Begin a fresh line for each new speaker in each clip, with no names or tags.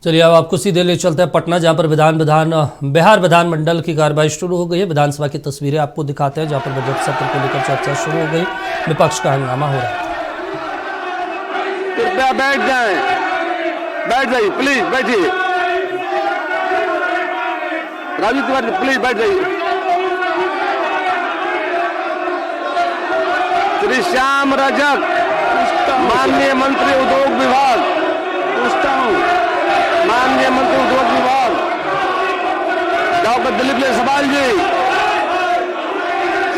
चलिए अब आपको सीधे ले चलते हैं पटना, जहां पर बिहार विधानमंडल की कार्यवाही शुरू हो गई है। विधानसभा की तस्वीरें आपको दिखाते हैं, जहां पर बजट सत्र को लेकर चर्चा शुरू हो गई। विपक्ष का हंगामा हो रहा है।
कृपया बैठ जाएं, बैठ जाइए, प्लीज बैठिए। राजू तिवारी प्लीज बैठ जाइए। श्री श्याम रजक, माननीय मंत्री उद्योग विभाग, पूछता हूं माननीय मंत्री उद्योग विभाग डॉक्टर दिलीप जायसवाल जी,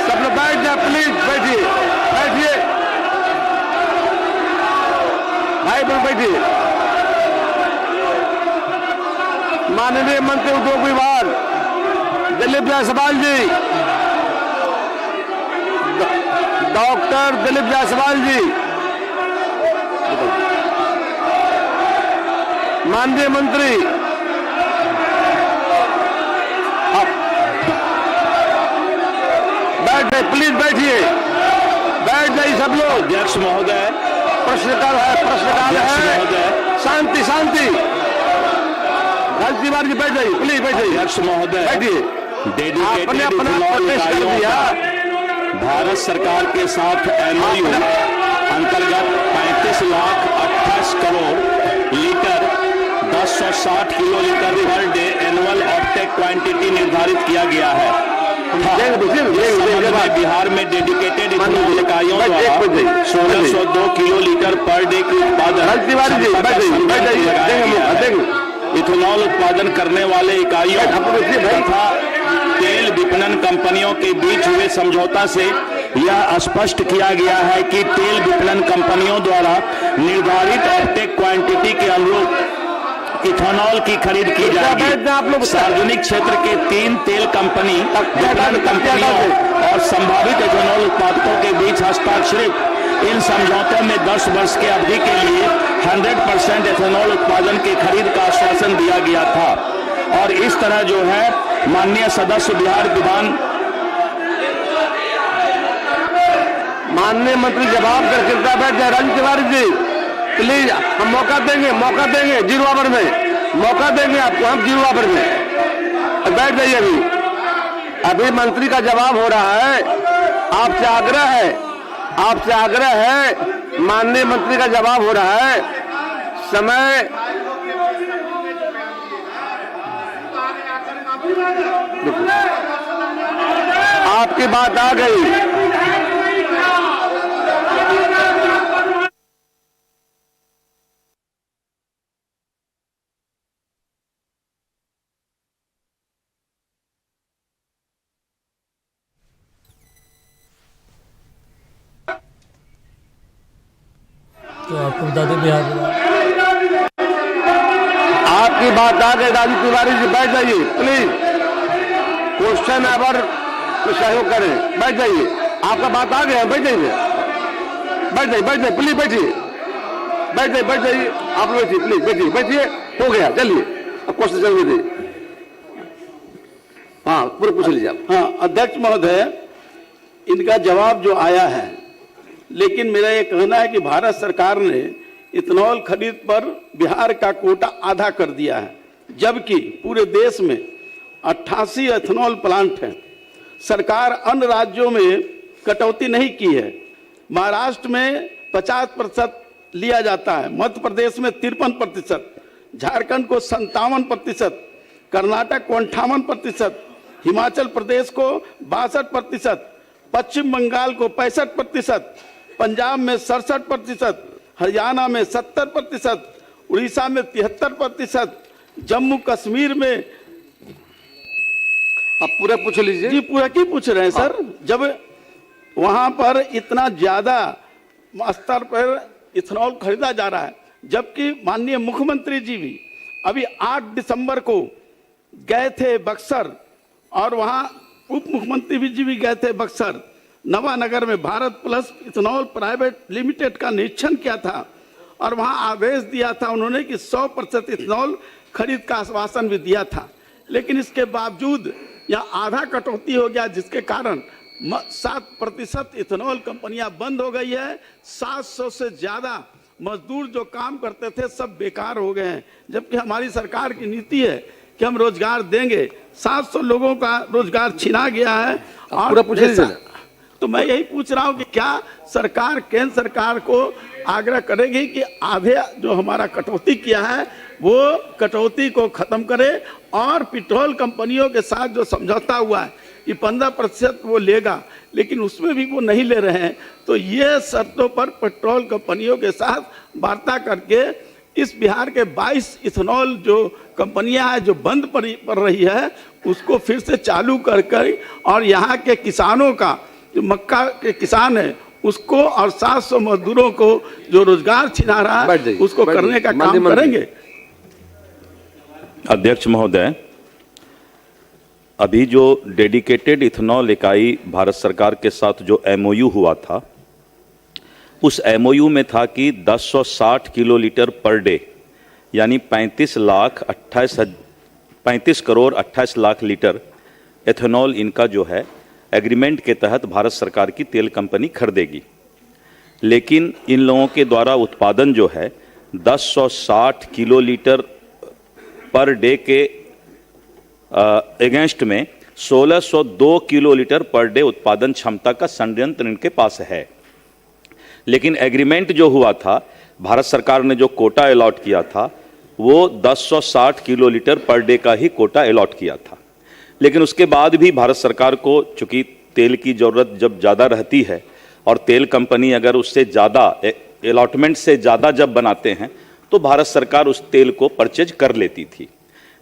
सब लोग बैठ जाए, प्लीज बैठिए, बैठिए भाई बहन बैठिए। माननीय मंत्री उद्योग विभाग दिलीप जायसवाल जी, डॉक्टर दिलीप जायसवाल जी, माननीय मंत्री बैठ जाइए, प्लीज बैठिए, बैठ जाइए सब लोग।
अध्यक्ष महोदय,
प्रश्नकाल है, शांति शांति। राजू तिवारी जी बैठ जाइए, प्लीज बैठ जाइए।
अध्यक्ष महोदय,
बैठिए।
डेडिकेटेड भारत सरकार के साथ एमओयू अंतर्गत 35,28 crore litre 1060 kilo litre per day annual offtake quantity निर्धारित किया गया है। बिहार में डेडिकेटेड इथेनॉल इकाइयों द्वारा 1602 किलो लीटर पर डे की उत्पादन इथेनॉल उत्पादन करने वाले इकाइयों तथा तेल विपणन कंपनियों के बीच हुए समझौता से यह स्पष्ट किया गया है कि तेल विपणन कंपनियों द्वारा निर्धारित ऑफटेक क्वांटिटी के अनुरूप इथेनॉल की खरीद की जाएगी। सार्वजनिक क्षेत्र के 3 तेल कंपनी विपणन कंपनियों और संभावित इथेनॉल उत्पादकों के बीच हस्ताक्षरित इन समझौतों में 10 वर्ष के अवधि के लिए 100% इथेनॉल उत्पादन की खरीद का आश्वासन दिया गया था। और इस तरह जो है माननीय सदस्य बिहार विधान
माननीय मंत्री जवाब कर कृपया बैठ जाए। राजू तिवारी जी प्लीज, हम मौका देंगे 0 आवर में मौका देंगे आपको, हम 0 आवर में बैठ जाइए। अभी मंत्री का जवाब हो रहा है, आपसे आग्रह है, माननीय मंत्री का जवाब हो रहा है। समय आपकी बात आ गई।
तो आपको बता दें बिहार
आपकी बात आ गई। राजू तिवारी जी बैठ जाइए प्लीज, क्वेश्चन आवर तो सहयोग करें, बैठ जाइए। आपका बात आ गया, बैठ जाइए, प्लीज बैठिए, बैठ जाइए आप लोग, बैठिए प्लीज, बैठिए, हो गया, चलिए अब क्वेश्चन जरूर दीजिए। हाँ पूरे पूछ लीजिए आप।
हाँ अध्यक्ष महोदय, इनका जवाब जो आया है, लेकिन मेरा ये कहना है कि भारत सरकार ने इथेनॉल खरीद पर बिहार का कोटा आधा कर दिया है, जबकि पूरे देश में 88 इथेनॉल प्लांट हैं। सरकार अन्य राज्यों में कटौती नहीं की है। महाराष्ट्र में 50% लिया जाता है, मध्य प्रदेश में 53%, झारखंड को 57%, कर्नाटक को 58%, हिमाचल प्रदेश को 62%, पश्चिम बंगाल को 65%, पंजाब में 67%, हरियाणा में 70%, उड़ीसा में 73%, जम्मू कश्मीर में।
आप पूरा पूछ लीजिए
जी, पूरा क्यों पूछ रहे हैं सर? जब वहां पर इतना ज्यादा स्तर पर इथेनॉल खरीदा जा रहा है, जबकि माननीय मुख्यमंत्री जी भी अभी 8 दिसंबर को गए थे बक्सर, और वहां उप मुख्यमंत्री जी भी गए थे बक्सर। नवानगर में Bharat plus ethanol private limited का निरीक्षण किया था, और वहां आदेश दिया था उन्होंने कि 100% इथेनॉल खरीद का आश्वासन भी दिया था। लेकिन इसके बावजूद यहाँ आधा कटौती हो गया, जिसके कारण 7% इथेनॉल कंपनियां बंद हो गई है। 700 से ज्यादा मजदूर जो काम करते थे सब बेकार हो गए हैं, जबकि हमारी सरकार की नीति है कि हम रोजगार देंगे। 700 लोगों का रोजगार छीना गया है। और तो मैं यही पूछ रहा हूं कि क्या सरकार, केंद्र सरकार को आग्रह करेगी कि आधे जो हमारा कटौती किया है वो कटौती को खत्म करे, और पेट्रोल कंपनियों के साथ जो समझौता हुआ है कि 15% वो लेगा, लेकिन उसमें भी वो नहीं ले रहे हैं। तो ये शर्तों पर पेट्रोल कंपनियों के साथ वार्ता करके इस बिहार के 22 इथेनॉल जो कंपनियां हैं जो बंद पड़ रही है उसको फिर से चालू कर और यहाँ के किसानों का, जो मक्का के किसान है उसको, और 700 मजदूरों को जो रोजगार छिना रहा है उसको करने का काम करेंगे।
अध्यक्ष महोदय, अभी जो डेडिकेटेड इथेनॉल इकाई भारत सरकार के साथ जो एमओयू हुआ था, उस एमओयू में था कि 1060 किलोलीटर पर डे यानी 35 करोड़ 28 लाख लीटर एथेनॉल इनका जो है एग्रीमेंट के तहत भारत सरकार की तेल कंपनी खरीदेगी। लेकिन इन लोगों के द्वारा उत्पादन जो है 1060 किलोलीटर पर डे के अगेंस्ट में 1602 किलोलीटर पर डे उत्पादन क्षमता का संयंत्र इनके पास है। लेकिन एग्रीमेंट जो हुआ था, भारत सरकार ने जो कोटा अलॉट किया था वो 1060 किलोलीटर पर डे का ही कोटा अलॉट किया था। लेकिन उसके बाद भी भारत सरकार को चूंकि तेल की ज़रूरत जब ज़्यादा रहती है और तेल कंपनी अगर उससे ज़्यादा अलॉटमेंट से ज़्यादा जब बनाते हैं तो भारत सरकार उस तेल को परचेज कर लेती थी।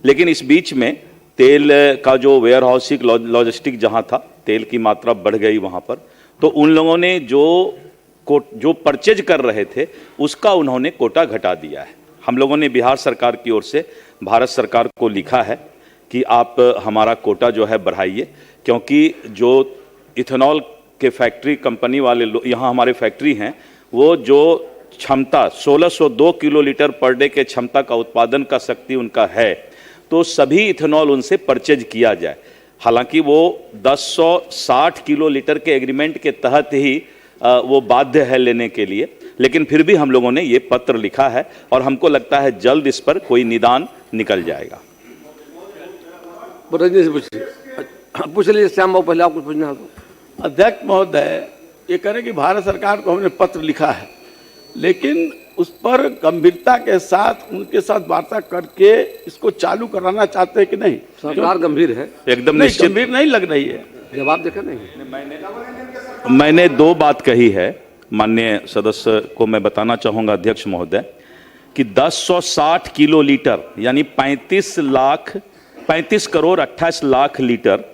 लेकिन इस बीच में तेल का जो वेयर हाउसिंग लॉजिस्टिक जहाँ था, तेल की मात्रा बढ़ गई वहाँ पर, तो उन लोगों ने जो परचेज कर रहे थे उसका उन्होंने कोटा घटा दिया है। हम लोगों ने बिहार सरकार की ओर से भारत सरकार को लिखा है कि आप हमारा कोटा जो है बढ़ाइए, क्योंकि जो इथेनॉल के फैक्ट्री कंपनी वाले यहाँ हमारे फैक्ट्री हैं, वो जो क्षमता 1602 किलोलीटर पर डे के क्षमता का उत्पादन का शक्ति उनका है, तो सभी इथेनॉल उनसे परचेज किया जाए। हालांकि वो 1060 किलोलीटर के एग्रीमेंट के तहत ही वो बाध्य है लेने के लिए, लेकिन फिर भी हम लोगों ने ये पत्र लिखा है और हमको लगता है जल्द इस पर कोई निदान निकल जाएगा।
पूछ लीजिए श्याम बाबू, पहले आपको पूछना है तो।
अध्यक्ष महोदय, ये करें कि भारत सरकार को हमने पत्र लिखा है, लेकिन उस पर गंभीरता के साथ उनके साथ वार्ता करके इसको चालू कराना चाहते हैं कि नहीं?
सरकार गंभीर है,
एकदम निश्चित
गंभीर नहीं लग रही है।
जवाब देखा नहीं।
मैंने दो बात कही है, माननीय सदस्य को मैं बताना चाहूंगा अध्यक्ष महोदय कि 1060 किलोलीटर यानी 35 करोड़ 28 लाख लीटर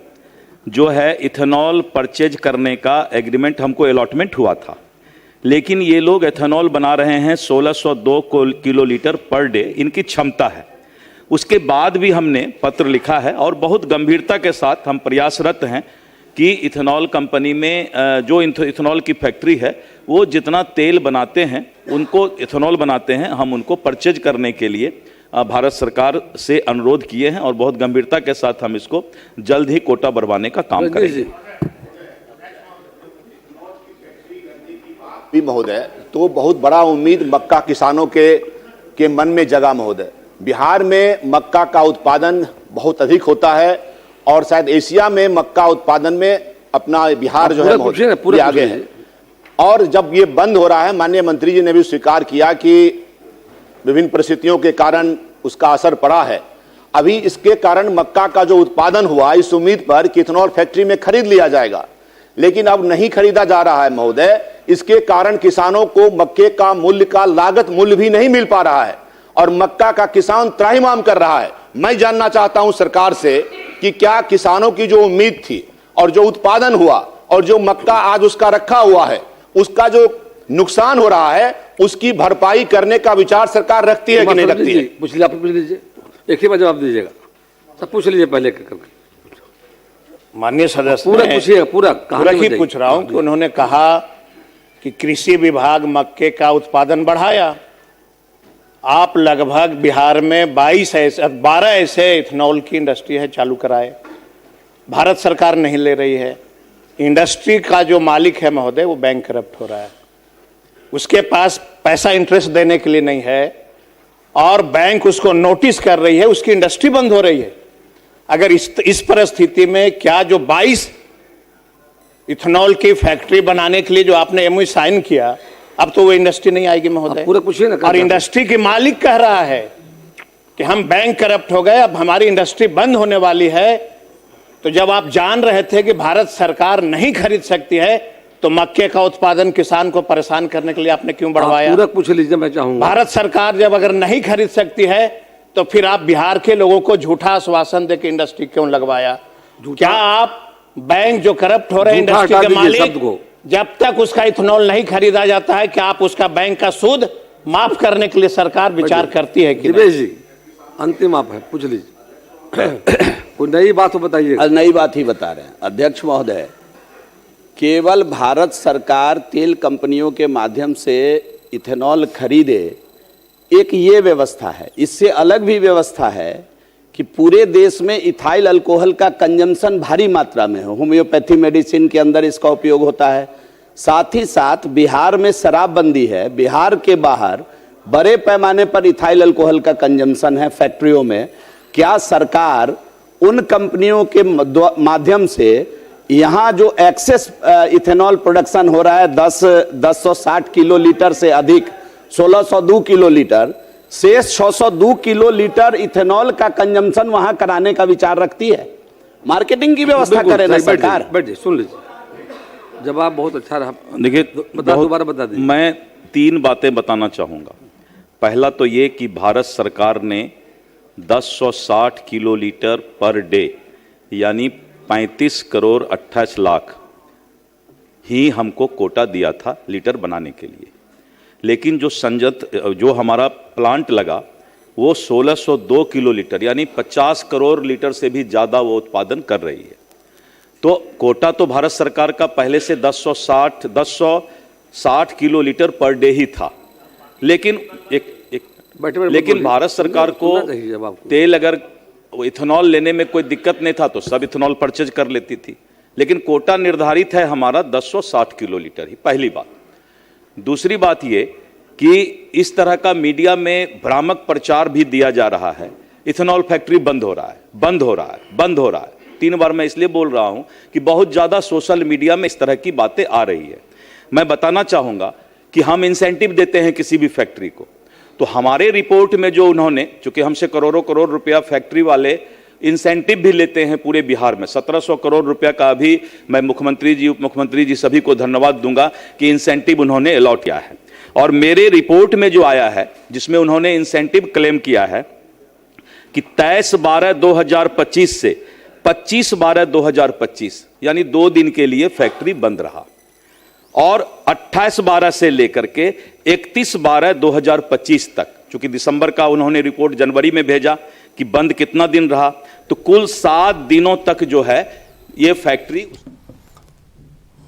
जो है इथेनॉल परचेज करने का एग्रीमेंट हमको अलॉटमेंट हुआ था। लेकिन ये लोग एथेनॉल बना रहे हैं 1602 किलोलीटर पर डे इनकी क्षमता है। उसके बाद भी हमने पत्र लिखा है और बहुत गंभीरता के साथ हम प्रयासरत हैं कि इथेनॉल कंपनी में जो इथेनॉल की फैक्ट्री है वो जितना तेल बनाते हैं, उनको इथेनॉल बनाते हैं, हम उनको परचेज करने के लिए भारत सरकार से अनुरोध किए हैं और बहुत गंभीरता के साथ हम इसको जल्द ही कोटा बढ़वाने का काम करेंगे।
महोदय, तो बहुत बड़ा उम्मीद मक्का किसानों के मन में जगा महोदय। बिहार में मक्का का उत्पादन बहुत अधिक होता है और शायद एशिया में मक्का उत्पादन में अपना बिहार जो है पूरे आगे है। और जब ये बंद हो रहा है, माननीय मंत्री जी ने भी स्वीकार किया कि विभिन्न परिस्थितियों के कारण उसका असर पड़ा है। अभी इसके कारण मक्का का जो उत्पादन हुआ इस उम्मीद पर कि इथेनॉल फैक्ट्री में खरीद लिया जाएगा, लेकिन अब नहीं खरीदा जा रहा है महोदय। इसके कारण किसानों को मक्के का मूल्य का लागत मूल्य भी नहीं मिल पा रहा है और मक्का का किसान त्राहिमाम कर रहा है। मैं जानना चाहता हूं सरकार से कि क्या किसानों की जो उम्मीद थी और जो उत्पादन हुआ और जो मक्का आज उसका रखा हुआ है, उसका जो नुकसान हो रहा है, उसकी भरपाई करने का विचार सरकार रखती है कि नहीं रखती है?
पूछ लीजिए, आप पूछ लीजिए, एक ही बार जवाब दीजिएगा। सब पूछ लीजिए पहले करके।
माननीय सदस्य,
पूरा पूछिएगा, पूरा
ही पूछ रहा हूं कि उन्होंने कहा कि कृषि विभाग मक्के का उत्पादन बढ़ाया। आप लगभग बिहार में 12 ऐसे इथेनॉल की इंडस्ट्री है चालू कराए, भारत सरकार नहीं ले रही है। इंडस्ट्री का जो मालिक है महोदय वो बैंक करप्ट हो रहा है। उसके पास पैसा इंटरेस्ट देने के लिए नहीं है और बैंक उसको नोटिस कर रही है, उसकी इंडस्ट्री बंद हो रही है। अगर इस परिस्थिति में क्या जो 22 इथेनॉल की फैक्ट्री बनाने के लिए जो आपने एमओयू साइन किया, अब तो वो इंडस्ट्री नहीं आएगी महोदय।
पूरा पूछिए ना।
और इंडस्ट्री के मालिक कह रहा है कि हम बैंक करप्ट हो गए, अब हमारी इंडस्ट्री बंद होने वाली है। तो जब आप जान रहे थे कि भारत सरकार नहीं खरीद सकती है, तो मक्के का उत्पादन किसान को परेशान करने के लिए आपने क्यों बढ़वाया?
पूरा पूछ लीजिए, मैं चाहूंगा।
भारत सरकार जब अगर नहीं खरीद सकती है, तो फिर आप बिहार के लोगों को झूठा आश्वासन देकर इंडस्ट्री क्यों लगवाया? क्या आप बैंक जो करप्ट हो रहे हैं इंडस्ट्री के मालिक, जब तक उसका इथेनॉल नहीं खरीदा जाता है, क्या आप उसका बैंक का सूद माफ करने के लिए सरकार विचार करती है कि नहीं?
दिवेश जी, अंतिम आप है, पूछ लीजिए। कोई नई बात हो बताइए।
नई बात ही बता रहे हैं अध्यक्ष महोदय। केवल भारत सरकार तेल कंपनियों के माध्यम से इथेनॉल खरीदे, एक ये व्यवस्था है। इससे अलग भी व्यवस्था है कि पूरे देश में इथाइल अल्कोहल का कंजम्पशन भारी मात्रा में हो। होम्योपैथी मेडिसिन के अंदर इसका उपयोग होता है। साथ ही साथ बिहार में शराबबंदी है, बिहार के बाहर बड़े पैमाने पर इथाइल अल्कोहल का कंजम्पशन है फैक्ट्रियों में। क्या सरकार उन कंपनियों के माध्यम से यहाँ जो एक्सेस इथेनॉल प्रोडक्शन हो रहा है 1060 किलो लीटर से अधिक 1602 किलो लीटर, शेष 602 किलो लीटर इथेनॉल का कंजम्पशन वहां कराने का विचार रखती है? मार्केटिंग की व्यवस्था करे ना सरकार।
बैठ सुन लीजिए, जवाब बहुत अच्छा रहा।
देखिए,
दोबारा बता दीजिए।
मैं 3 बातें बताना चाहूंगा। पहला तो ये कि भारत सरकार ने 1060 किलो लीटर पर डे यानी 35 करोड़ 28 लाख ही हमको कोटा दिया था लीटर बनाने के लिए। लेकिन जो हमारा प्लांट लगा वो 1602 किलो लीटर यानी 50 करोड़ लीटर से भी ज़्यादा वो उत्पादन कर रही है। तो कोटा तो भारत सरकार का पहले से 1060 किलो लीटर पर डे ही था। लेकिन लेकिन भारत सरकार को तेल अगर इथेनॉल लेने में कोई दिक्कत नहीं था तो सब इथेनॉल परचेज कर लेती थी। लेकिन कोटा निर्धारित है हमारा 1060 किलो लीटर ही, पहली बात। दूसरी बात ये कि इस तरह का मीडिया में भ्रामक प्रचार भी दिया जा रहा है, इथेनॉल फैक्ट्री बंद हो रहा है, बंद हो रहा है, बंद हो रहा है। 3 बार मैं इसलिए बोल रहा हूं कि बहुत ज्यादा सोशल मीडिया में इस तरह की बातें आ रही है। मैं बताना चाहूंगा कि हम इंसेंटिव देते हैं किसी भी फैक्ट्री को, तो हमारे रिपोर्ट में जो उन्होंने, चूंकि हमसे करोड़ों करोड़ रुपया फैक्ट्री वाले इंसेंटिव भी लेते हैं पूरे बिहार में, 1700 करोड़ रुपया का भी मैं मुख्यमंत्री जी, उप मुख्यमंत्री जी सभी को धन्यवाद दूंगा कि इंसेंटिव उन्होंने अलॉट किया है। और मेरे रिपोर्ट में जो आया है जिसमें उन्होंने इंसेंटिव क्लेम किया है कि 23/12/2025 से 25/12/2025 यानी 2 दिन के लिए फैक्ट्री बंद रहा, और 28/12 से लेकर के 31/12/2025 तक, चूंकि दिसंबर का उन्होंने रिपोर्ट जनवरी में भेजा कि बंद कितना दिन रहा, तो कुल 7 दिनों तक जो है ये फैक्ट्री